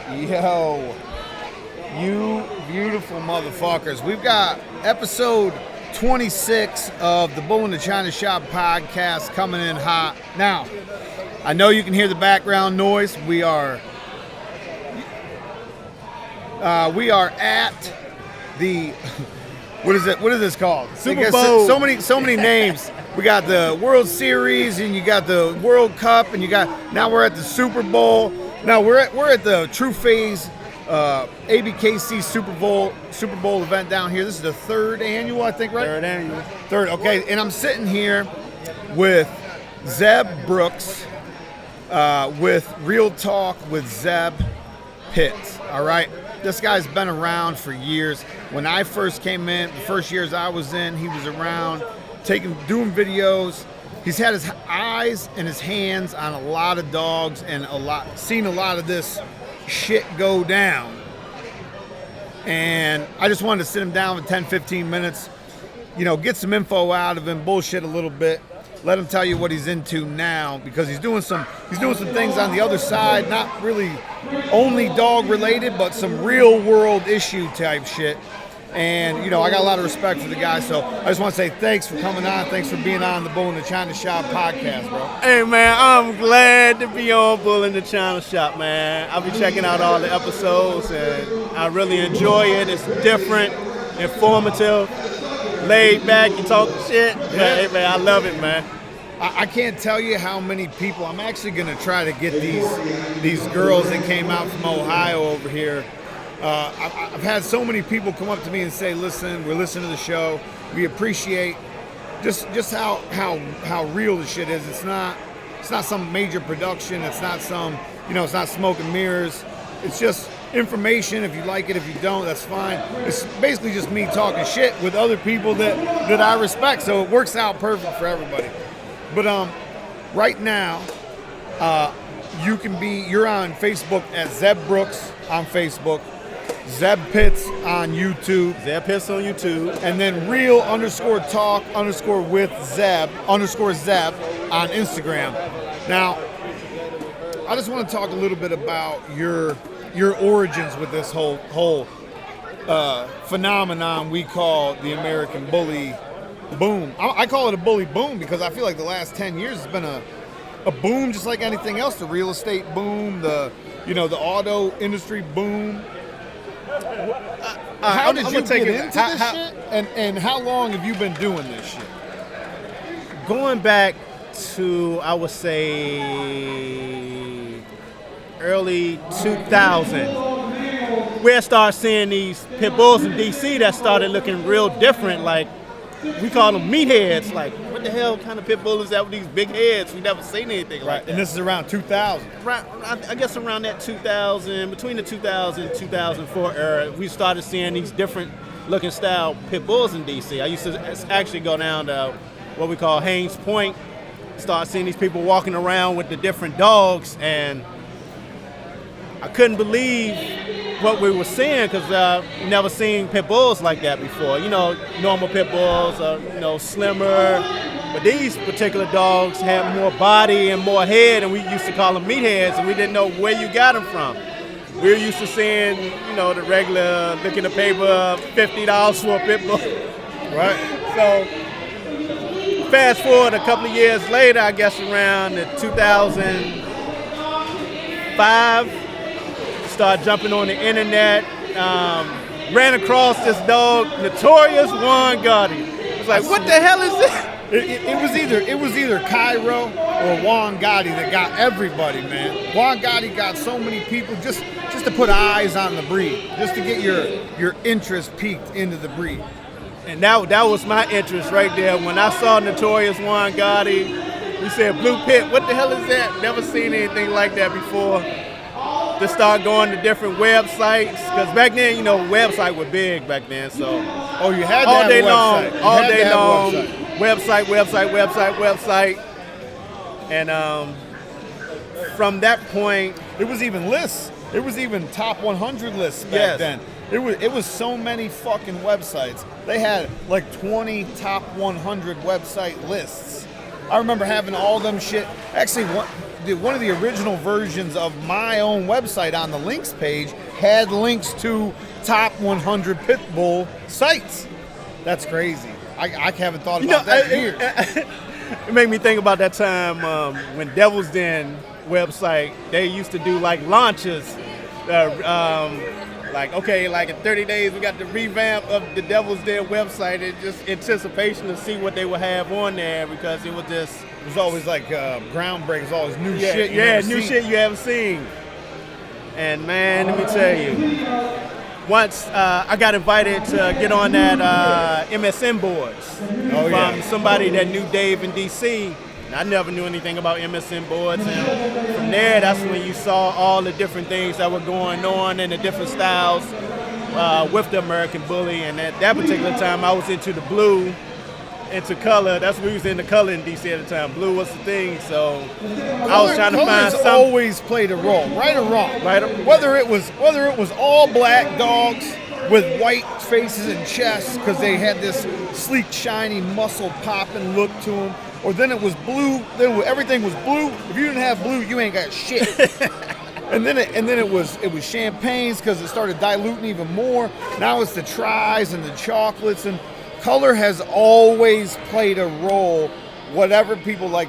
Yo, you beautiful motherfuckers. We've got episode 26 of the Bull-NA-ChinaShop podcast coming in hot. Now, I know you can hear the background noise. We are at the what is this called? Super Bowl. So many names. We got the World Series and you got the World Cup and now we're at the Super Bowl. Now we're at the True Phase ABKC Super Bowl event down here. This is the third annual, I think, right? Third. Okay, and I'm sitting here with Zeb Brooks with Real Talk with Zeb Pitts. All right, this guy's been around for years. When I first came in, the first years I was in, he was around doing videos. He's had his eyes and his hands on a lot of dogs and seen a lot of this shit go down. And I just wanted to sit him down for 10, 15 minutes, get some info out of him, bullshit a little bit, let him tell you what he's into now, because he's doing some things on the other side, not really only dog related, but some real world issue type shit. And, I got a lot of respect for the guy, so I just want to say thanks for coming on. Thanks for being on the Bull-NA-ChinaShop podcast, bro. Hey, man, I'm glad to be on Bull-NA-ChinaShop, man. I'll be checking out all the episodes, and I really enjoy it. It's different, informative, laid back, you talk shit. Yeah. Hey, man, I love it, man. I can't tell you how many people. I'm actually going to try to get these girls that came out from Ohio over here. I've had so many people come up to me and say, listen, we're listening to the show. We appreciate just how real the shit is. It's not some major production. It's not it's not smoke and mirrors. It's just information. If you like it, if you don't, that's fine. It's basically just me talking shit with other people that I respect. So it works out perfect for everybody. But right now, you're on Facebook at Zeb Brooks on Facebook. Zeb Pitts on YouTube. Zeb Pitts on YouTube. And then real_talk_with_Zeb on Instagram. Now, I just want to talk a little bit about your origins with this whole phenomenon we call the American bully boom. I call it a bully boom because I feel like the last 10 years has been a boom just like anything else. The real estate boom, the auto industry boom. How did you get into this shit? And how long have you been doing this shit? Going back to, I would say, early 2000, where I started seeing these pit bulls in D.C. that started looking real different. Like, we call them meatheads. Like, what the hell kind of pit bull is that with these big heads? We never seen anything like that. And this is around 2000. Right, I guess around that 2000, between the 2000 and 2004 era, we started seeing these different looking style pit bulls in D.C. I used to actually go down to what we call Haynes Point, start seeing these people walking around with the different dogs, and I couldn't believe what we were seeing because never seen pit bulls like that before. Normal pit bulls are, slimmer, but these particular dogs had more body and more head, and we used to call them meatheads, and we didn't know where you got them from. We were used to seeing, the regular, look in the paper, $50 for a pit bull. Right. So, fast forward a couple of years later, I guess around 2005, started jumping on the internet, ran across this dog, Notorious Juan Gotti. It was like, what the hell is this? It was either Cairo or Juan Gotti that got everybody, man. Juan Gotti got so many people just to put eyes on the breed, just to get your interest peaked into the breed. And that was my interest right there. When I saw Notorious Juan Gotti, we said, Blue Pit, what the hell is that? Never seen anything like that before. To start going to different websites, because back then, website were big back then. So, you had all day website. All day long, website, and from that point, it was even lists. It was even top 100 lists back then. It was so many fucking websites. They had like 20 top 100 website lists. I remember having all them shit. Actually, one of the original versions of my own website on the links page had links to top 100 pit bull sites. That's crazy. I haven't thought about that in years. It made me think about that time when Devil's Den website, they used to do like launches. Like in 30 days we got the revamp of the Devil's Den website, and just anticipation to see what they would have on there, because it was always like groundbreaking. It was always new shit. Shit you haven't seen. And man, let me tell you, once I got invited to get on that MSN boards from somebody that knew Dave in DC. And I never knew anything about MSN boards, and from there, that's when you saw all the different things that were going on and the different styles with the American Bully. And at that particular time, I was into the blue, into color. That's what we was into color in DC at the time. Blue was the thing, so I was trying to find something. Always played a role, right or wrong. Whether it was all black dogs with white faces and chests because they had this sleek, shiny, muscle popping look to them, or then it was blue. Then everything was blue. If you didn't have blue, you ain't got shit. And then it was champagnes because it started diluting even more. Now it's the tries and the chocolates, and color has always played a role. Whatever people like